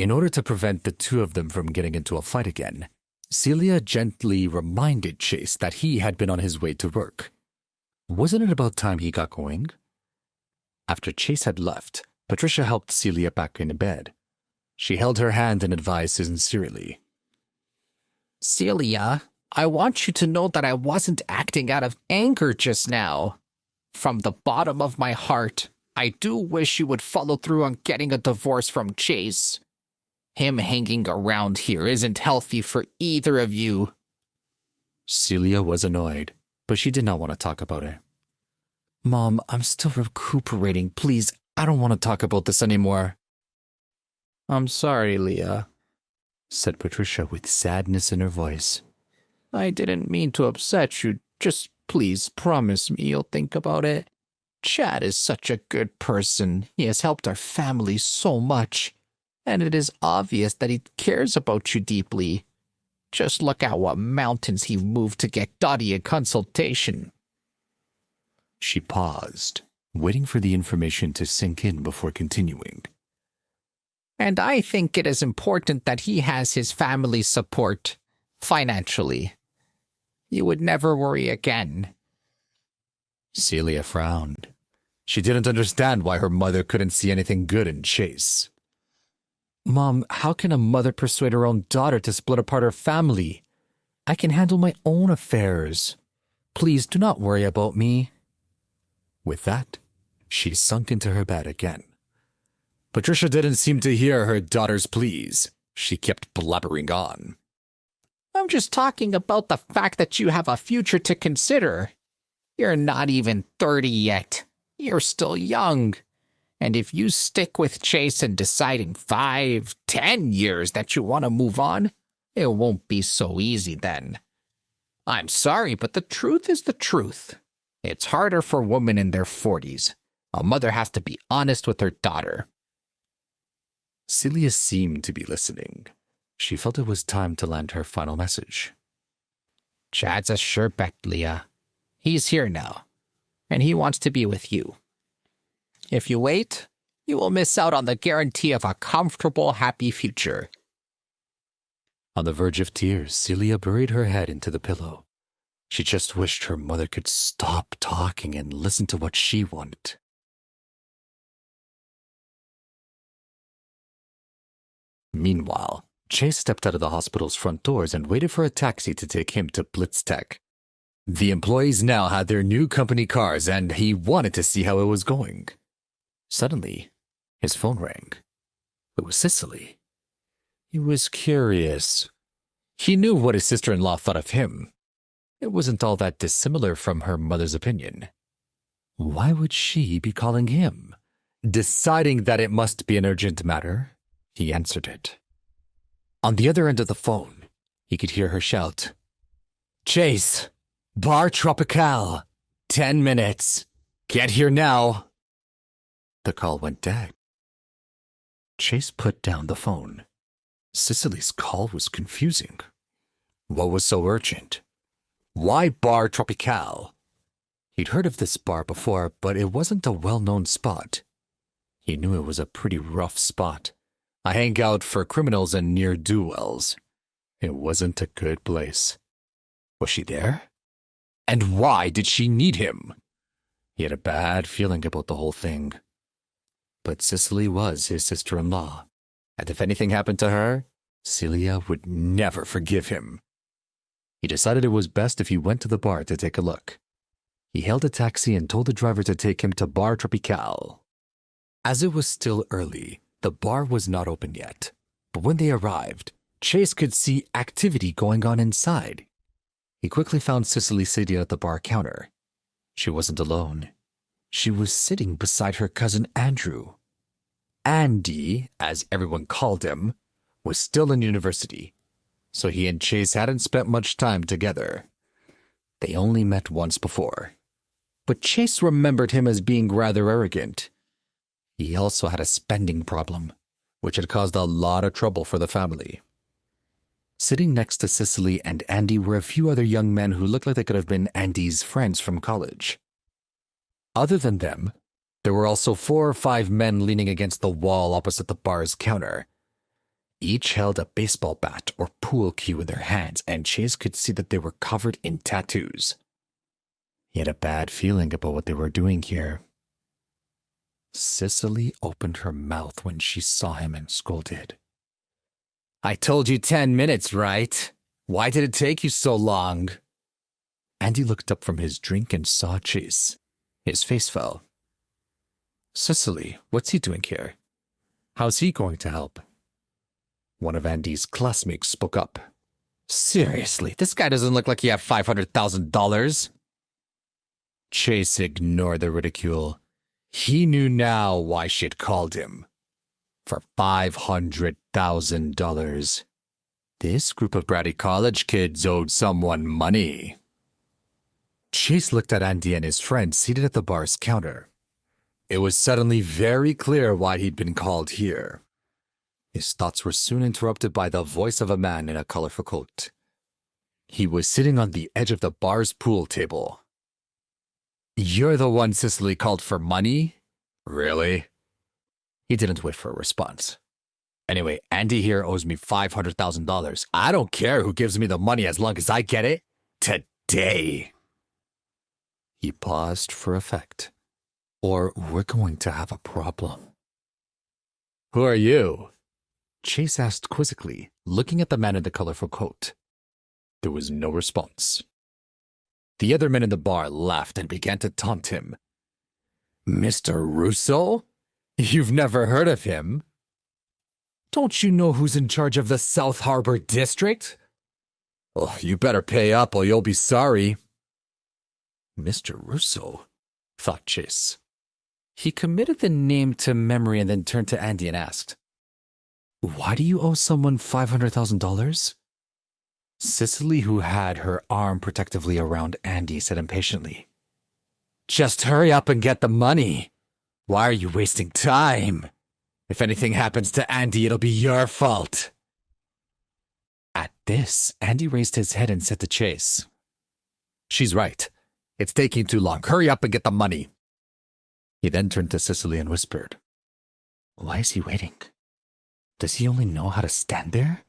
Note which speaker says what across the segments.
Speaker 1: In order to prevent the two of them from getting into a fight again, Celia gently reminded Chase that he had been on his way to work. Wasn't it about time he got going? After Chase had left, Patricia helped Celia back into bed. She held her hand and advised sincerely.
Speaker 2: Celia, I want you to know that I wasn't acting out of anger just now. From the bottom of my heart, I do wish you would follow through on getting a divorce from Chase. Him hanging around here isn't healthy for either of you.
Speaker 1: Celia was annoyed, but she did not want to talk about it. Mom, I'm still recuperating. Please, I don't want to talk about this anymore.
Speaker 2: I'm sorry, Leah,
Speaker 1: said Patricia with sadness in her voice.
Speaker 2: I didn't mean to upset you. Just please promise me you'll think about it. Chad is such a good person. He has helped our family so much. And it is obvious that he cares about you deeply. Just look at what mountains he moved to get Dottie a consultation.
Speaker 1: She paused, waiting for the information to sink in before continuing.
Speaker 2: And I think it is important that he has his family's support, financially. You would never worry again.
Speaker 1: Celia frowned. She didn't understand why her mother couldn't see anything good in Chase. Mom, how can a mother persuade her own daughter to split apart her family? I can handle my own affairs. Please do not worry about me. With that, she sunk into her bed again. Patricia didn't seem to hear her daughter's pleas. She kept blabbering on.
Speaker 2: I'm just talking about the fact that you have a future to consider. You're not even 30 yet. You're still young. And if you stick with Chase and decide in 5, 10 years that you want to move on, it won't be so easy then. I'm sorry, but the truth is the truth. It's harder for women in their 40s. A mother has to be honest with her daughter.
Speaker 1: Celia seemed to be listening. She felt it was time to land her final message.
Speaker 2: Chad's a sure bet, Leah. He's here now, and he wants to be with you. If you wait, you will miss out on the guarantee of a comfortable, happy future.
Speaker 1: On the verge of tears, Celia buried her head into the pillow. She just wished her mother could stop talking and listen to what she wanted. Meanwhile, Chase stepped out of the hospital's front doors and waited for a taxi to take him to Blitz Tech. The employees now had their new company cars, and he wanted to see how it was going. Suddenly, his phone rang. It was Sicily. He was curious. He knew what his sister-in-law thought of him. It wasn't all that dissimilar from her mother's opinion. Why would she be calling him? Deciding that it must be an urgent matter, he answered it. On the other end of the phone, he could hear her shout, "Chase, Bar Tropicale, 10 minutes. Get here now." The call went dead. Chase put down the phone. Sicily's call was confusing. What was so urgent? Why Bar Tropicale? He'd heard of this bar before, but it wasn't a well-known spot. He knew it was a pretty rough spot, a hangout for criminals and ne'er-do-wells. It wasn't a good place. Was she there? And why did she need him? He had a bad feeling about the whole thing. But Sicily was his sister-in-law, and if anything happened to her, Celia would never forgive him. He decided it was best if he went to the bar to take a look. He hailed a taxi and told the driver to take him to Bar Tropicale. As it was still early, the bar was not open yet, but when they arrived, Chase could see activity going on inside. He quickly found Sicily sitting at the bar counter. She wasn't alone. She was sitting beside her cousin Andrew. Andy, as everyone called him, was still in university, so he and Chase hadn't spent much time together. They only met once before. But Chase remembered him as being rather arrogant. He also had a spending problem, which had caused a lot of trouble for the family. Sitting next to Sicily and Andy were a few other young men who looked like they could have been Andy's friends from college. Other than them, there were also 4 or 5 men leaning against the wall opposite the bar's counter. each held a baseball bat or pool cue in their hands, and Chase could see that they were covered in tattoos. He had a bad feeling about what they were doing here. Sicily opened her mouth when she saw him and scolded. "I told you 10 minutes, right? Why did it take you so long?" Andy looked up from his drink and saw Chase. His face fell. "Sicily, what's he doing here? How's he going to help?" One of Andy's classmates spoke up. "Seriously, this guy doesn't look like he had $500,000. Chase ignored the ridicule. He knew now why she had called him. For $500,000. This group of bratty college kids owed someone money. Chase looked at Andy and his friend seated at the bar's counter. It was suddenly very clear why he'd been called here. His thoughts were soon interrupted by the voice of a man in a colorful coat. He was sitting on the edge of the bar's pool table. "You're the one Sicily called for money? Really?" He didn't wait for a response. "Anyway, Andy here owes me $500,000. I don't care who gives me the money as long as I get it today." He paused for effect. "Or we're going to have a problem." "Who are you?" Chase asked quizzically, looking at the man in the colorful coat. There was no response. The other men in the bar laughed and began to taunt him. "Mr. Russo? You've never heard of him? Don't you know who's in charge of the South Harbor District? Oh, you better pay up or you'll be sorry." Mr. Russo, thought Chase. He committed the name to memory and then turned to Andy and asked, "Why do you owe someone $500,000? Sicily, who had her arm protectively around Andy, said impatiently, "Just hurry up and get the money. Why are you wasting time? If anything happens to Andy, it'll be your fault." At this, Andy raised his head and said to Chase, "She's right. It's taking too long. Hurry up and get the money." He then turned to Sicily and whispered, "Why is he waiting? Does he only know how to stand there?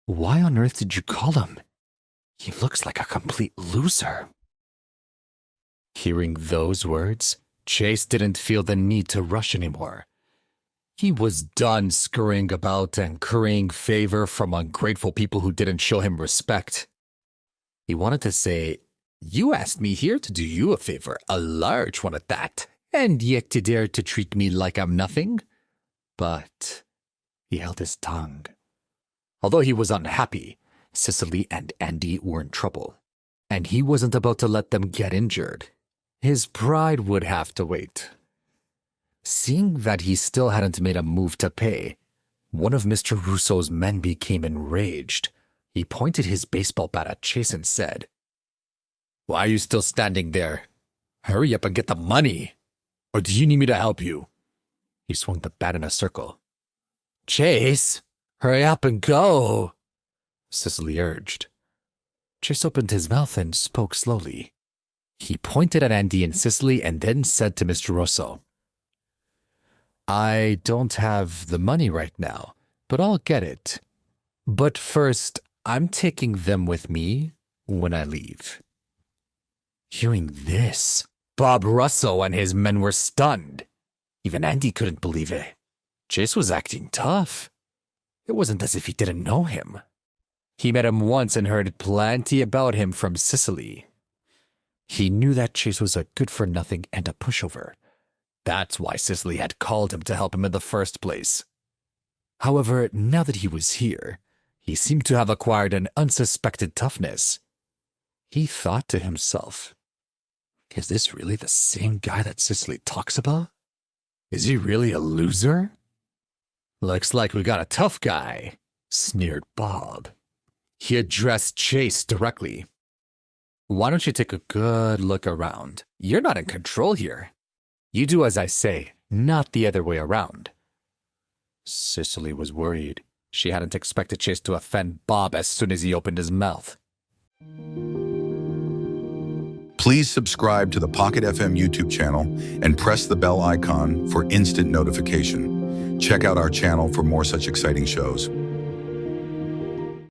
Speaker 1: Why on earth did you call him? He looks like a complete loser." Hearing those words, Chase didn't feel the need to rush anymore. He was done scurrying about and currying favor from ungrateful people who didn't show him respect. He wanted to say, "You asked me here to do you a favor, a large one at that, and yet you dare to treat me like I'm nothing?" But he held his tongue. Although he was unhappy, Sicily and Andy were in trouble, and he wasn't about to let them get injured. His pride would have to wait. Seeing that he still hadn't made a move to pay, one of Mr. Russo's men became enraged. He pointed his baseball bat at Chase and said, "Why are you still standing there? Hurry up and get the money. Or do you need me to help you?" He swung the bat in a circle. "Chase, hurry up and go," Sicily urged. Chase opened his mouth and spoke slowly. He pointed at Andy and Sicily and then said to Mr. Russo, "I don't have the money right now, but I'll get it. But first, I'm taking them with me when I leave." Hearing this, Bob Russo and his men were stunned. Even Andy couldn't believe it. Chase was acting tough. It wasn't as if he didn't know him. He met him once and heard plenty about him from Sicily. He knew that Chase was a good-for-nothing and a pushover. That's why Sicily had called him to help him in the first place. However, now that he was here, he seemed to have acquired an unsuspected toughness. He thought to himself, "Is this really the same guy that Sicily talks about? Is he really a loser?" "Looks like we got a tough guy," sneered Bob. He addressed Chase directly. "Why don't you take a good look around? You're not in control here. You do as I say, not the other way around." Sicily was worried. She hadn't expected Chase to offend Bob as soon as he opened his mouth.
Speaker 3: Please subscribe to the Pocket FM YouTube channel and press the bell icon for instant notification. Check out our channel for more such exciting shows.